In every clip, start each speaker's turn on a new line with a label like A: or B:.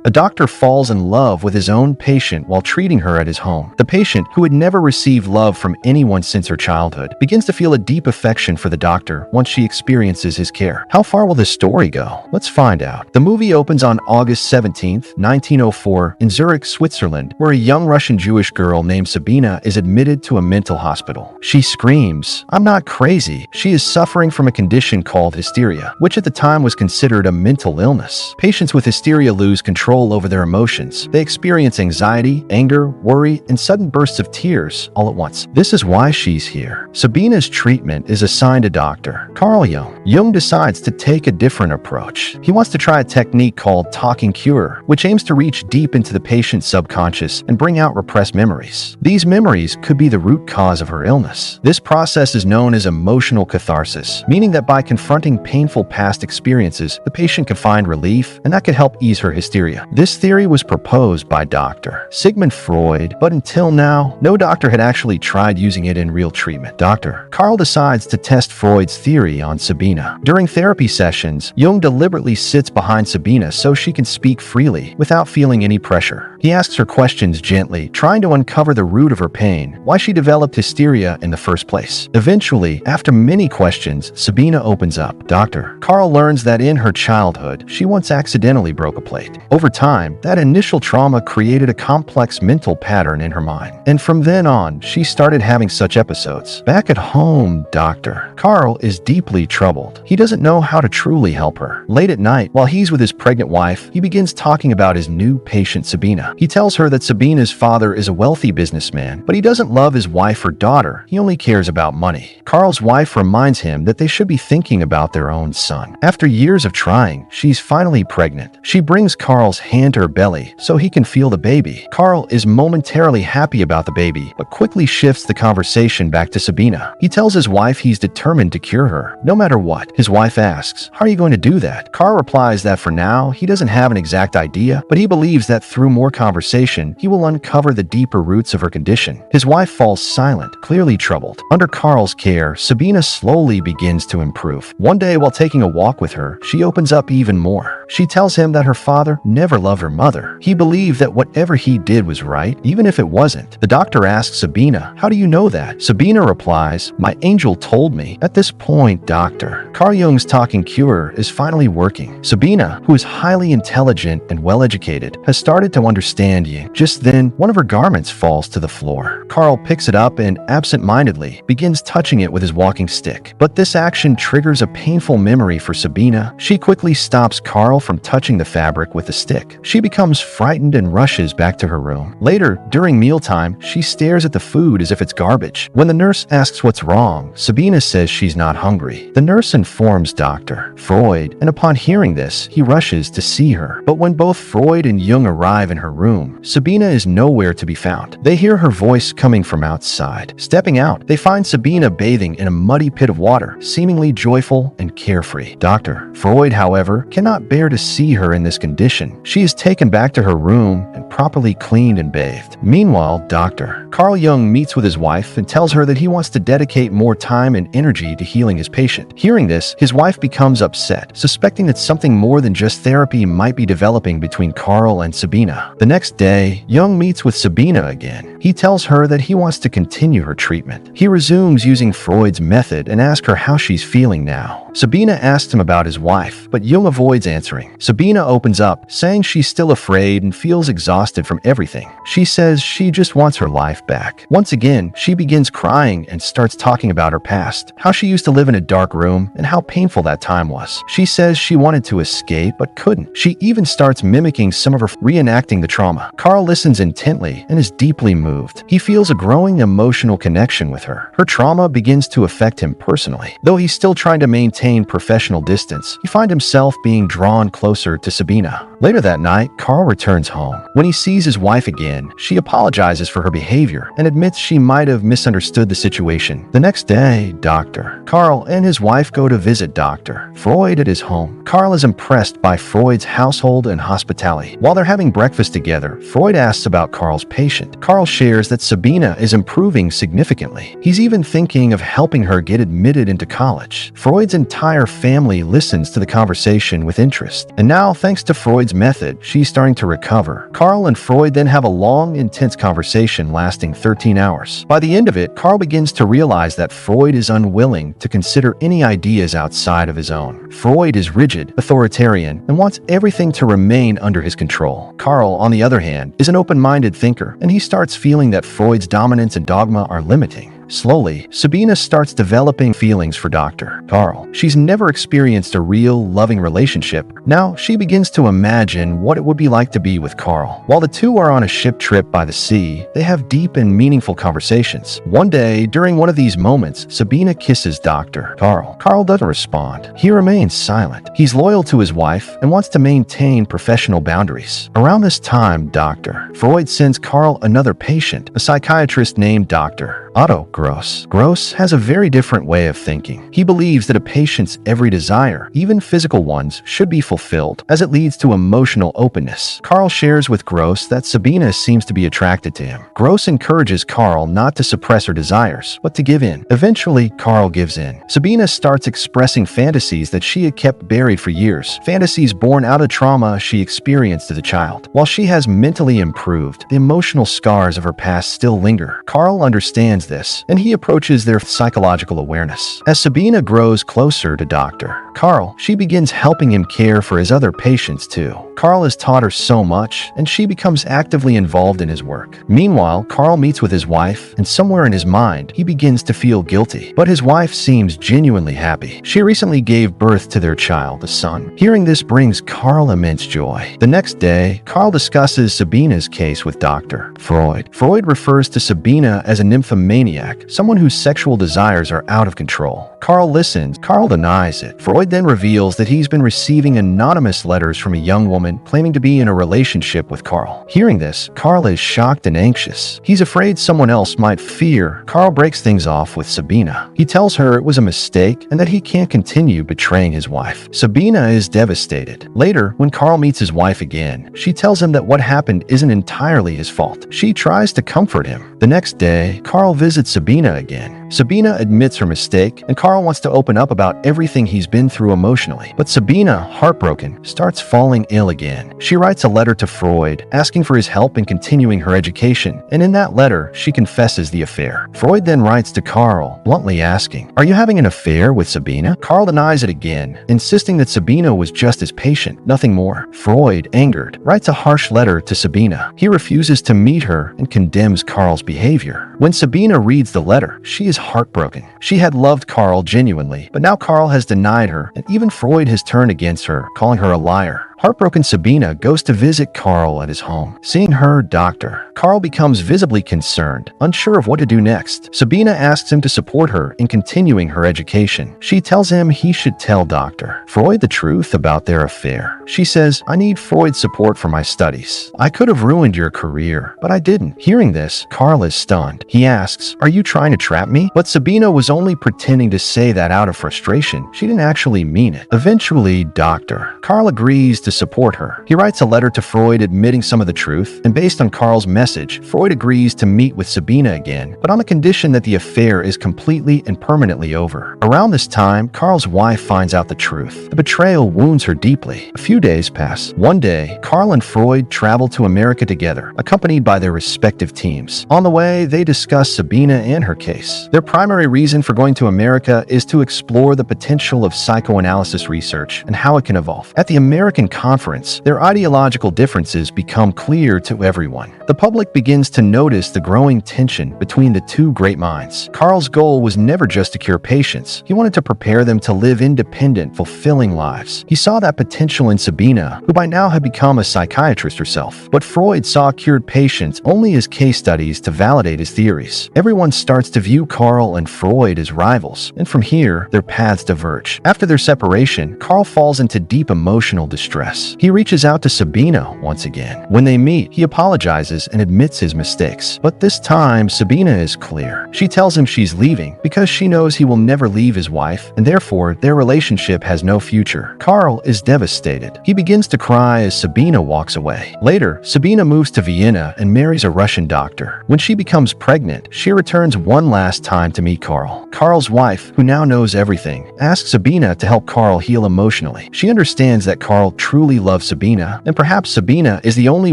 A: A doctor falls in love with his own patient while treating her at his home. The patient, who had never received love from anyone since her childhood, begins to feel a deep affection for the doctor once she experiences his care. How far will this story go? Let's find out. The movie opens on August 17th, 1904, in Zurich, Switzerland, where a young Russian Jewish girl named Sabina is admitted to a mental hospital. She screams, "I'm not crazy." She is suffering from a condition called hysteria, which at the time was considered a mental illness. Patients with hysteria lose control over their emotions. They experience anxiety, anger, worry, and sudden bursts of tears all at once. This is why she's here. Sabina's treatment is assigned a doctor, Carl Jung. Jung decides to take a different approach. He wants to try a technique called talking cure, which aims to reach deep into the patient's subconscious and bring out repressed memories. These memories could be the root cause of her illness. This process is known as emotional catharsis, meaning that by confronting painful past experiences, the patient can find relief, and that could help ease her hysteria. This theory was proposed by Dr. Sigmund Freud, but until now, no doctor had actually tried using it in real treatment. Dr. Carl decides to test Freud's theory on Sabina. During therapy sessions, Jung deliberately sits behind Sabina so she can speak freely without feeling any pressure. He asks her questions gently, trying to uncover the root of her pain, why she developed hysteria in the first place. Eventually, after many questions, Sabina opens up. Dr. Carl learns that in her childhood, she once accidentally broke a plate. Over time, that initial trauma created a complex mental pattern in her mind. And from then on, she started having such episodes. Back at home, Dr. Carl is deeply troubled. He doesn't know how to truly help her. Late at night, while he's with his pregnant wife, he begins talking about his new patient, Sabina. He tells her that Sabina's father is a wealthy businessman, but he doesn't love his wife or daughter. He only cares about money. Carl's wife reminds him that they should be thinking about their own son. After years of trying, she's finally pregnant. She brings Carl's hand to her belly so he can feel the baby. Carl is momentarily happy about the baby, but quickly shifts the conversation back to Sabina. He tells his wife he's determined to cure her, no matter what. His wife asks, "How are you going to do that?" Carl replies that for now, he doesn't have an exact idea, but he believes that through more conversation, he will uncover the deeper roots of her condition. His wife falls silent, clearly troubled. Under Carl's care, Sabina slowly begins to improve. One day, while taking a walk with her, she opens up even more. She tells him that her father never loved her mother. He believed that whatever he did was right, even if it wasn't. The doctor asks Sabina, "How do you know that?" Sabina replies, "My angel told me." At this point, Dr. Carl Jung's talking cure is finally working. Sabina, who is highly intelligent and well-educated, has started to understand Jung. Just then, one of her garments falls to the floor. Carl picks it up and, absent-mindedly, begins touching it with his walking stick. But this action triggers a painful memory for Sabina. She quickly stops Carl from touching the fabric with the stick. She becomes frightened and rushes back to her room. Later, during mealtime, she stares at the food as if it's garbage. When the nurse asks what's wrong, Sabina says she's not hungry. The nurse informs Dr. Freud, and upon hearing this, he rushes to see her. But when both Freud and Jung arrive in her room, Sabina is nowhere to be found. They hear her voice coming from outside. Stepping out, they find Sabina bathing in a muddy pit of water, seemingly joyful and carefree. Dr. Freud, however, cannot bear to see her in this condition. She is taken back to her room and properly cleaned and bathed. Meanwhile, Dr. Carl Jung meets with his wife and tells her that he wants to dedicate more time and energy to healing his patient. Hearing this, his wife becomes upset, suspecting that something more than just therapy might be developing between Carl and Sabina. The next day, Jung meets with Sabina again. He tells her that he wants to continue her treatment. He resumes using Freud's method and asks her how she's feeling now. Sabina asks him about his wife, but Jung avoids answering. Sabina opens up, saying she's still afraid and feels exhausted from everything. She says she just wants her life back. Once again, she begins crying and starts talking about her past, how she used to live in a dark room and how painful that time was. She says she wanted to escape but couldn't. She even starts mimicking some of her reenacting the trauma. Carl listens intently and is deeply moved. He feels a growing emotional connection with her. Her trauma begins to affect him personally. Though he's still trying to maintain professional distance, he finds himself being drawn closer to Sabina. Later that night, Carl returns home. When he sees his wife again, she apologizes for her behavior and admits she might have misunderstood the situation. The next day, Dr. Carl and his wife go to visit Dr. Freud at his home. Carl is impressed by Freud's household and hospitality. While they're having breakfast together, together, Freud asks about Carl's patient. Carl shares that Sabina is improving significantly. He's even thinking of helping her get admitted into college. Freud's entire family listens to the conversation with interest. And now, thanks to Freud's method, she's starting to recover. Carl and Freud then have a long, intense conversation lasting 13 hours. By the end of it, Carl begins to realize that Freud is unwilling to consider any ideas outside of his own. Freud is rigid, authoritarian, and wants everything to remain under his control. Carl, on the other hand, is an open-minded thinker, and he starts feeling that Freud's dominance and dogma are limiting. Slowly, Sabina starts developing feelings for Dr. Carl. She's never experienced a real, loving relationship. Now, she begins to imagine what it would be like to be with Carl. While the two are on a ship trip by the sea, they have deep and meaningful conversations. One day, during one of these moments, Sabina kisses Dr. Carl. Carl doesn't respond. He remains silent. He's loyal to his wife and wants to maintain professional boundaries. Around this time, Dr. Freud sends Carl another patient, a psychiatrist named Dr. Otto Gross. Gross has a very different way of thinking. He believes that a patient's every desire, even physical ones, should be fulfilled, as it leads to emotional openness. Carl shares with Gross that Sabina seems to be attracted to him. Gross encourages Carl not to suppress her desires, but to give in. Eventually, Carl gives in. Sabina starts expressing fantasies that she had kept buried for years, fantasies born out of trauma she experienced as a child. While she has mentally improved, the emotional scars of her past still linger. Carl understands this, and he approaches their psychological awareness. As Sabina grows closer to Dr. Carl, she begins helping him care for his other patients too. Carl has taught her so much, and she becomes actively involved in his work. Meanwhile, Carl meets with his wife, and somewhere in his mind, he begins to feel guilty. But his wife seems genuinely happy. She recently gave birth to their child, a son. Hearing this brings Carl immense joy. The next day, Carl discusses Sabina's case with Dr. Freud. Freud refers to Sabina as a nymphomaniac, someone whose sexual desires are out of control. Carl listens. Carl denies it. Freud then reveals that he's been receiving anonymous letters from a young woman claiming to be in a relationship with Carl. Hearing this, Carl is shocked and anxious. He's afraid someone else might fear. Carl breaks things off with Sabina. He tells her it was a mistake and that he can't continue betraying his wife. Sabina is devastated. Later, when Carl meets his wife again, she tells him that what happened isn't entirely his fault. She tries to comfort him. The next day, Carl visits Sabina again. Sabina admits her mistake, and Carl wants to open up about everything he's been through emotionally. But Sabina, heartbroken, starts falling ill again. She writes a letter to Freud, asking for his help in continuing her education, and in that letter, she confesses the affair. Freud then writes to Carl, bluntly asking, "Are you having an affair with Sabina?" Carl denies it again, insisting that Sabina was just his patient, nothing more. Freud, angered, writes a harsh letter to Sabina. He refuses to meet her and condemns Carl's behavior. When Sabina reads the letter, she is heartbroken. She had loved Carl genuinely, but now Carl has denied her, and even Freud has turned against her, calling her a liar. Heartbroken Sabina goes to visit Carl at his home. Seeing her, Dr. Carl becomes visibly concerned, unsure of what to do next. Sabina asks him to support her in continuing her education. She tells him he should tell Dr. Freud the truth about their affair. She says, "I need Freud's support for my studies. I could have ruined your career, but I didn't." Hearing this, Carl is stunned. He asks, "Are you trying to trap me?" But Sabina was only pretending to say that out of frustration. She didn't actually mean it. Eventually, Dr. Carl agrees to support her. He writes a letter to Freud admitting some of the truth, and based on Carl's message, Freud agrees to meet with Sabina again, but on the condition that the affair is completely and permanently over. Around this time, Carl's wife finds out the truth. The betrayal wounds her deeply. A few days pass. One day, Carl and Freud travel to America together, accompanied by their respective teams. On the way, they discuss Sabina and her case. Their primary reason for going to America is to explore the potential of psychoanalysis research and how it can evolve. At the American conference, their ideological differences become clear to everyone. The public begins to notice the growing tension between the two great minds. Carl's goal was never just to cure patients. He wanted to prepare them to live independent, fulfilling lives. He saw that potential in Sabina, who by now had become a psychiatrist herself. But Freud saw cured patients only as case studies to validate his theories. Everyone starts to view Carl and Freud as rivals, and from here, their paths diverge. After their separation, Carl falls into deep emotional distress. progress. He reaches out to Sabina once again. When they meet, he apologizes and admits his mistakes. But this time, Sabina is clear. She tells him she's leaving because she knows he will never leave his wife, and therefore their relationship has no future. Carl is devastated. He begins to cry as Sabina walks away. Later, Sabina moves to Vienna and marries a Russian doctor. When she becomes pregnant, she returns one last time to meet Carl. Carl's wife, who now knows everything, asks Sabina to help Carl heal emotionally. She understands that Carl truly loves Sabina, and perhaps Sabina is the only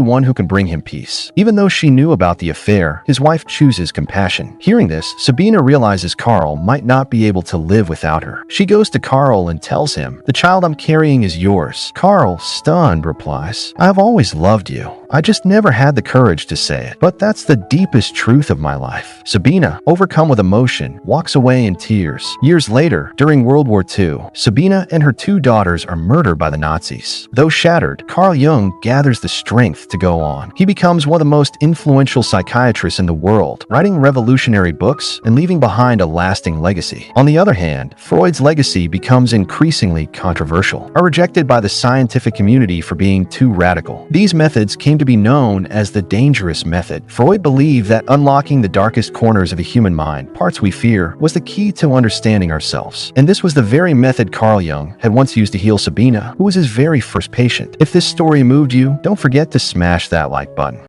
A: one who can bring him peace. Even though she knew about the affair, his wife chooses compassion. Hearing this, Sabina realizes Carl might not be able to live without her. She goes to Carl and tells him, "The child I'm carrying is yours." Carl, stunned, replies, "I've always loved you. I just never had the courage to say it. But that's the deepest truth of my life." Sabina, overcome with emotion, walks away in tears. Years later, during World War II, Sabina and her 2 daughters are murdered by the Nazis. Though shattered, Carl Jung gathers the strength to go on. He becomes one of the most influential psychiatrists in the world, writing revolutionary books and leaving behind a lasting legacy. On the other hand, Freud's legacy becomes increasingly controversial, rejected by the scientific community for being too radical. These methods came to be known as the dangerous method. Freud believed that unlocking the darkest corners of the human mind, parts we fear, was the key to understanding ourselves. And this was the very method Carl Jung had once used to heal Sabina, who was his very first patient. If this story moved you, don't forget to smash that like button.